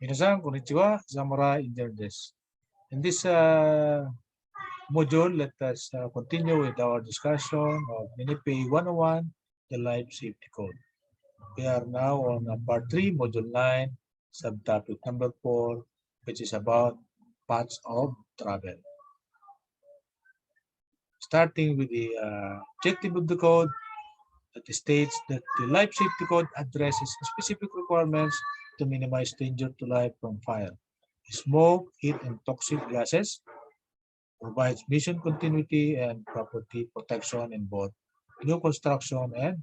Minasan, konnichiwa, Zamurai Engineer desu. In this module, let us continue with our discussion of NFPA101, the Life Safety Code. We are now on part 3, module 9, subtopic number 4, which is about paths of travel. Starting with the objective of the code, that states that the Life Safety Code addresses specific requirements to minimize danger to life from fire, smoke, heat, and toxic gases, provides mission continuity and property protection in both new construction and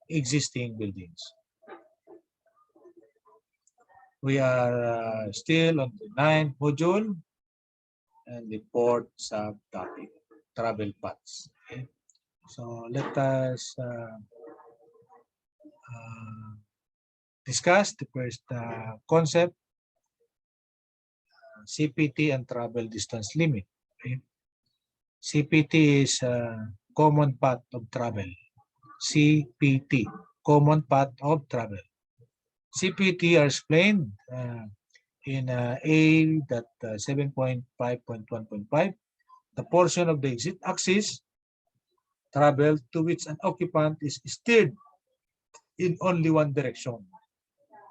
existing buildings. We are still on the 9th module and the 4th subtopic, travel paths. Okay? So let us discuss the first concept, CPT and travel distance limit. Okay? CPT is common path of travel. CPT, common path of travel. CPT are explained in A.7.5.1.5. The portion of the exit axis travel to which an occupant is steered in only one direction.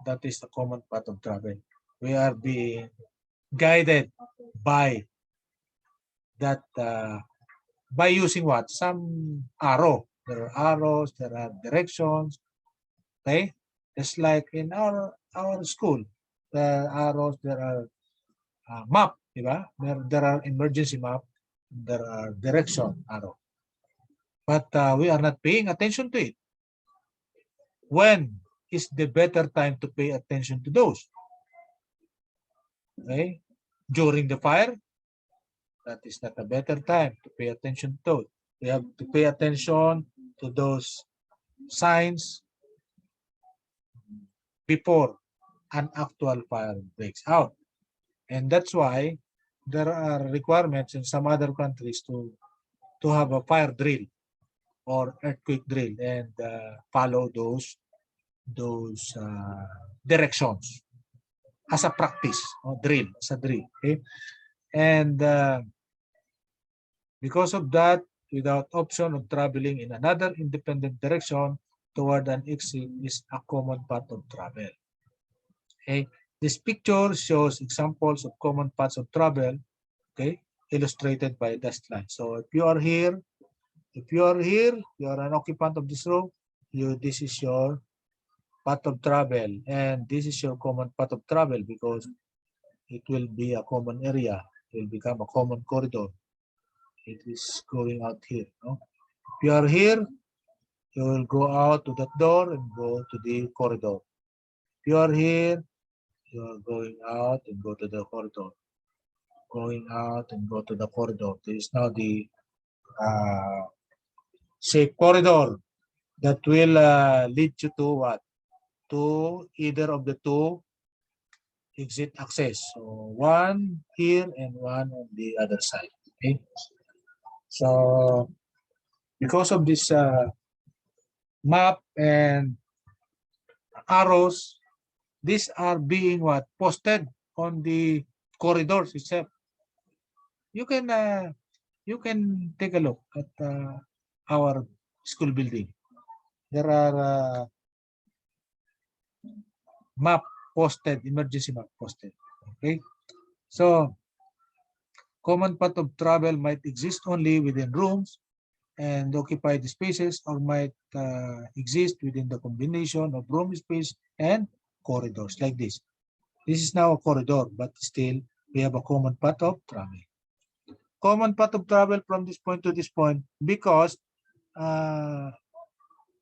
That is the common path of travel. We are being guided by that by using what? Some arrow. There are arrows, there are directions. Okay? Just like in our school, there are arrows, there are map, diba? There are emergency map, there are direction arrow. But we are not paying attention to it. When is the better time to pay attention to those? Okay? During the fire, that is not a better time to pay attention to those. We have to pay attention to those signs before an actual fire breaks out. And that's why there are requirements in some other countries to have a fire drill or earthquake drill and follow those directions as a practice or drill, as a drill. Okay? And because of that, without option of traveling in another independent direction toward an exit is a common path of travel. Okay, this picture shows examples of common paths of travel, okay, illustrated by dashed line. So if you are here, you are an occupant of this room, this is your path of travel, and this is your common path of travel because it will be a common area. It will become a common corridor. It is going out here. No? If you are here, you will go out to that door and go to the corridor. If you are here, you are going out and go to the corridor. Going out and go to the corridor. This is now the safe corridor that will lead you to what? To either of the two exit access. So one here and one on the other side. Okay. So because of this map and arrows, these are being what? Posted on the corridors itself. You can take a look at our school building. There are map posted, emergency map posted. Okay, so common path of travel might exist only within rooms and occupied spaces, or might exist within the combination of room space and corridors like this. This is now a corridor, but still we have a common path of travel. Common path of travel from this point to this point because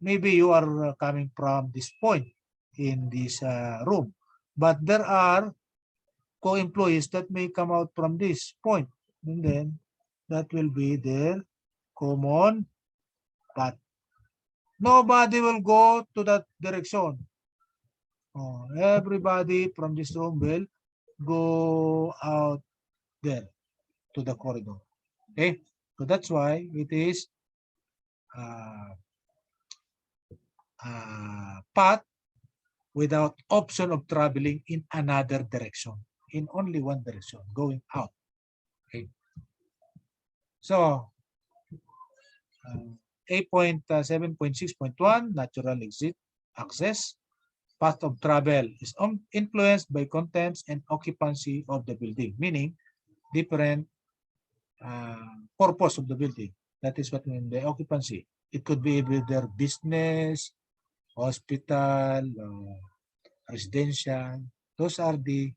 maybe you are coming from this point in this room, but there are co-employees that may come out from this point, and then that will be their common path. Nobody will go to that direction. Everybody from this room will go out there to the corridor. Okay, so that's why it is path without option of traveling in another direction, in only one direction, going out. Okay. So, 8.7.6.1, natural exit access. Path of travel is influenced by contents and occupancy of the building, meaning different purpose of the building. That is what mean the occupancy. It could be either business, hospital, residential. Those are the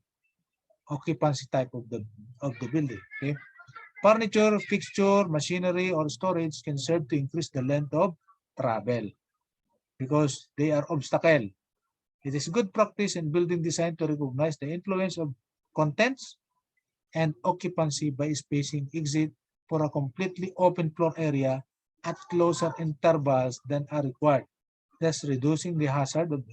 occupancy type of the building. Okay. Furniture, fixture, machinery, or storage can serve to increase the length of travel because they are obstacle. It is good practice in building design to recognize the influence of contents and occupancy by spacing exit for a completely open floor area at closer intervals than are required, thus reducing the hazard of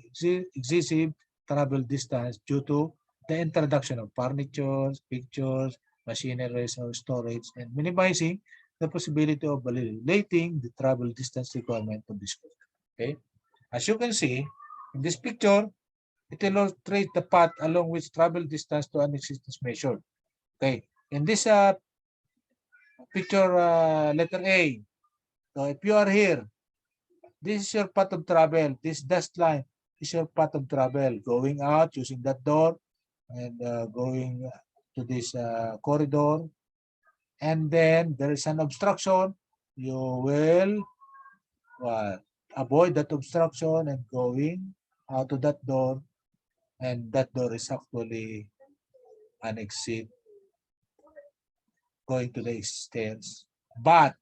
excessive travel distance due to the introduction of furniture, pictures, machinery, or storage, and minimizing the possibility of violating the travel distance requirement of this code. Okay, as you can see in this picture, it illustrates the path along which travel distance to an exit is measured. Okay, in this picture, letter A. So if you are here, this is your path of travel. This dashed line is your path of travel. Going out using that door and going to this corridor. And then there is an obstruction. You will avoid that obstruction and going out to that door. And that door is actually an exit going to the stairs. But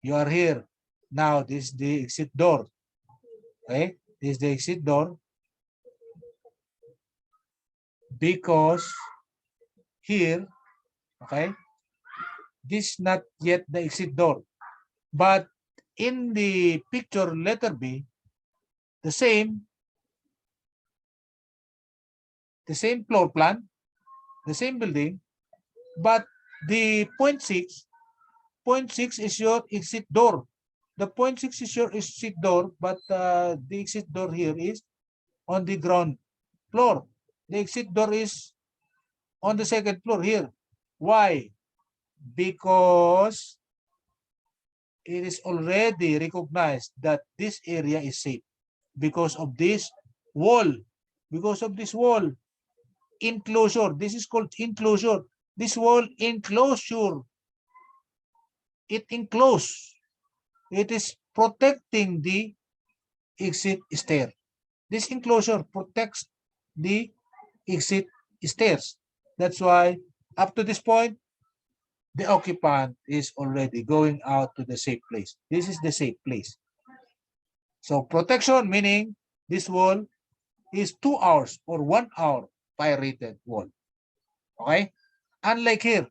you are here. Now this is the exit door. Okay, this is the exit door because here, okay, this is not yet the exit door. But in the picture letter B, the same floor plan, the same building, but the point 6 is your exit door. The point 6 is your exit door, but the exit door here is on the ground floor. The exit door is on the second floor here. Why? Because it is already recognized that this area is safe because of this wall. Because of this wall. Enclosure. This is called enclosure. This wall enclosure. It encloses. It is protecting the exit stair. This enclosure protects the exit stairs. That's why up to this point, the occupant is already going out to the safe place. This is the safe place. So protection meaning this wall is 2 hours or 1 hour fire rated wall. Okay? Unlike here,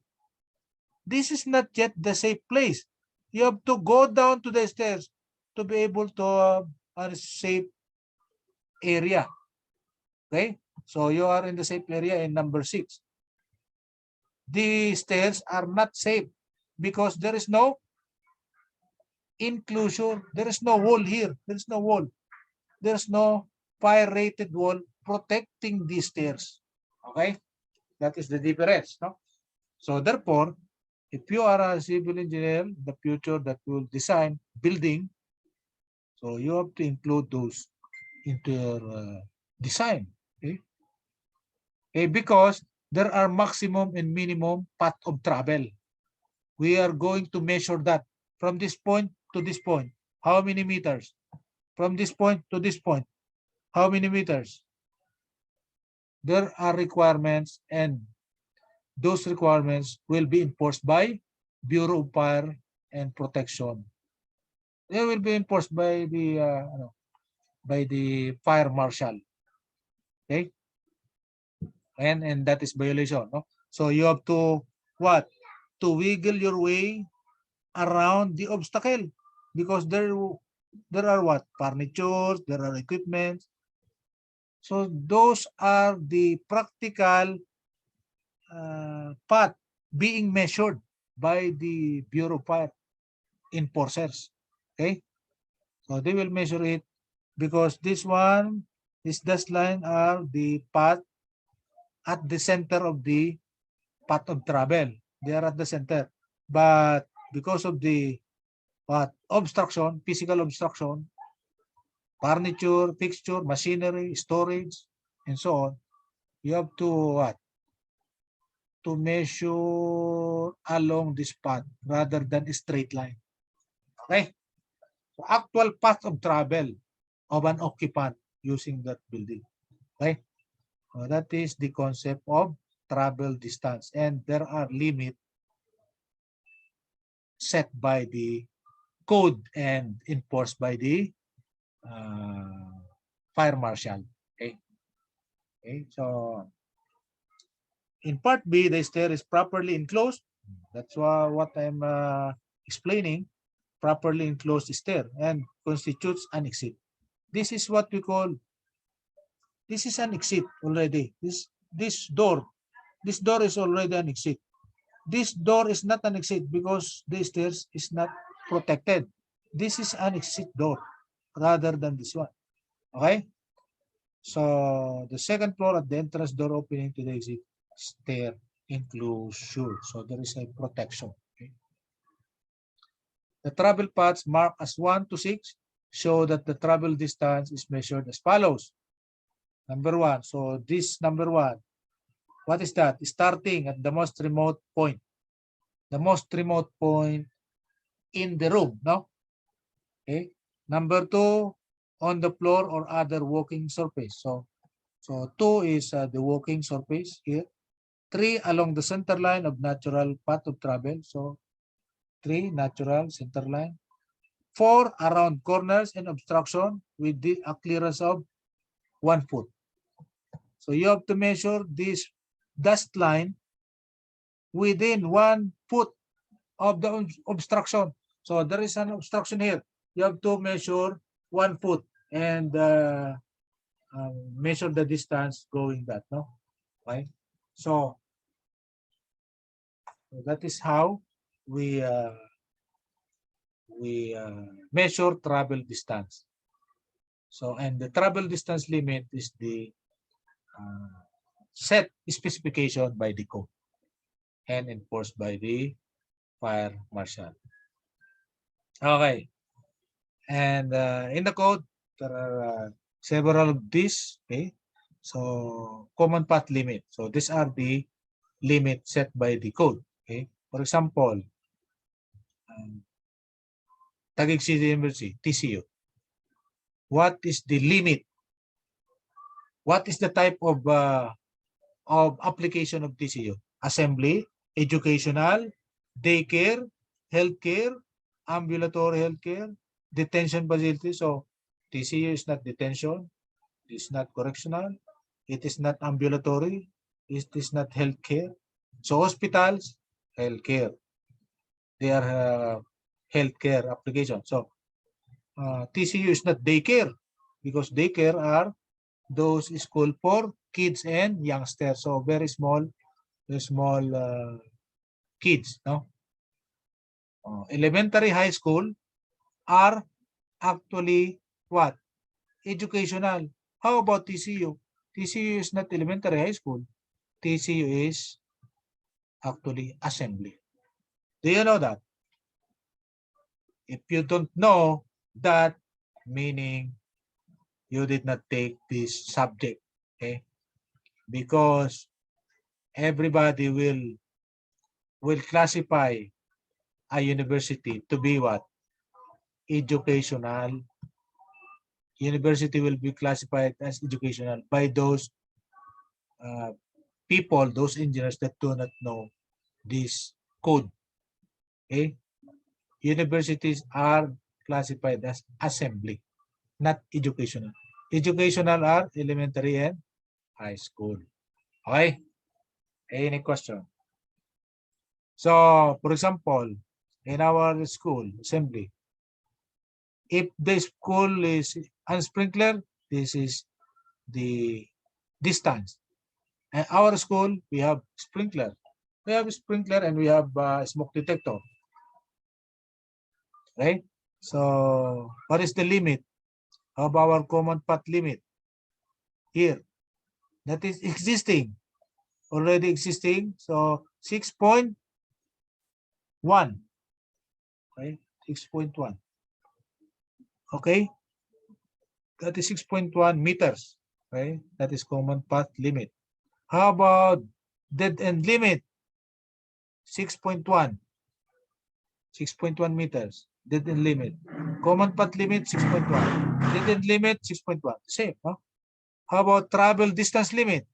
this is not yet the safe place. You have to go down to the stairs to be able to a safe area. Okay? So you are in the safe area in number 6. The stairs are not safe because there is no inclusion. There is no wall here. There is no wall. There is no fire-rated wall protecting these stairs. Okay? That is the difference. No? So therefore, if you are a civil engineer, the future that will design building, so you have to include those into your design. Okay? Okay? Because there are maximum and minimum path of travel. We are going to measure that from this point to this point. How many meters? From this point to this point. How many meters? There are requirements, and those requirements will be enforced by Bureau of Fire and Protection. They will be enforced by the fire marshal. Okay? And that is violation. No? So you have to what? To wiggle your way around the obstacle because there are what? Furniture, there are equipment. So those are the practical path being measured by the Bureau of Fire enforcers. Okay? So they will measure it because this one These dashed line are the path at the center of the path of travel. They are at the center. But because of the obstruction, physical obstruction, furniture, fixture, machinery, storage, and so on, you have to to measure along this path rather than a straight line. Okay? So actual path of travel of an occupant using that building. Okay? So that is the concept of travel distance, and there are limits set by the code and enforced by the fire marshal. Okay. Okay. So in part B, the stair is properly enclosed. That's what I'm explaining. Properly enclosed stair and constitutes an exit. This is what we call. This is an exit already. This door is already an exit. This door is not an exit because the stairs is not protected. This is an exit door rather than this one. Okay? So the second floor at the entrance door opening to the exit stair enclosure. So there is a protection. Okay? The travel paths marked as 1 to 6 show that the travel distance is measured as follows. Number 1. So this number 1. What is that? Starting at the most remote point. The most remote point in the room, no? Okay. Number 2, on the floor or other walking surface. So 2 is the walking surface here. 3, along the center line of natural path of travel. So 3, natural center line. 4, around corners and obstruction with a clearance of 1 foot. So you have to measure this dust line within 1 foot of the obstruction. So there is an obstruction here. You have to measure 1 foot and measure the distance going that, no? Okay. So that is how we measure travel distance. So, and the travel distance limit is the set specification by the code and enforced by the fire marshal. Okay. And in the code, there are several of these. Okay. So, common path limit. So, these are the limits set by the code. Okay. For example, Taguig City University, TCU. What is the limit? What is the type of application of TCU? Assembly, educational, daycare, healthcare, ambulatory healthcare, detention facility. So TCU is not detention, it is not correctional, it is not ambulatory, it is not healthcare. So hospitals, healthcare. They are healthcare application. So TCU is not daycare because daycare are those school for kids and youngsters. So very small kids. No. Elementary, high school are actually what? Educational. How about TCU? TCU is not elementary, high school. TCU is actually assembly. Do you know that? If you don't know that, meaning you did not take this subject, okay? Because everybody will classify a university to be what? Educational. University will be classified as educational by those people, those engineers that do not know this code. Okay? Universities are classified as assembly, not educational. Educational are elementary and high school. Okay? Any question? So, for example, in our school assembly, if the school is unsprinkler, this is the distance. And our school, we have sprinkler. We have sprinkler and we have smoke detector. Right? So, what is the limit of our common path limit? here. That is existing, already existing. So 6.1. Okay, 6.1. Okay, that is 6.1 meters. Okay, that is common path limit. How about dead end limit? 6.1. 6.1 meters. Dead end limit. Common path limit 6.1. Dead end limit 6.1. Same, no? How about travel distance limit?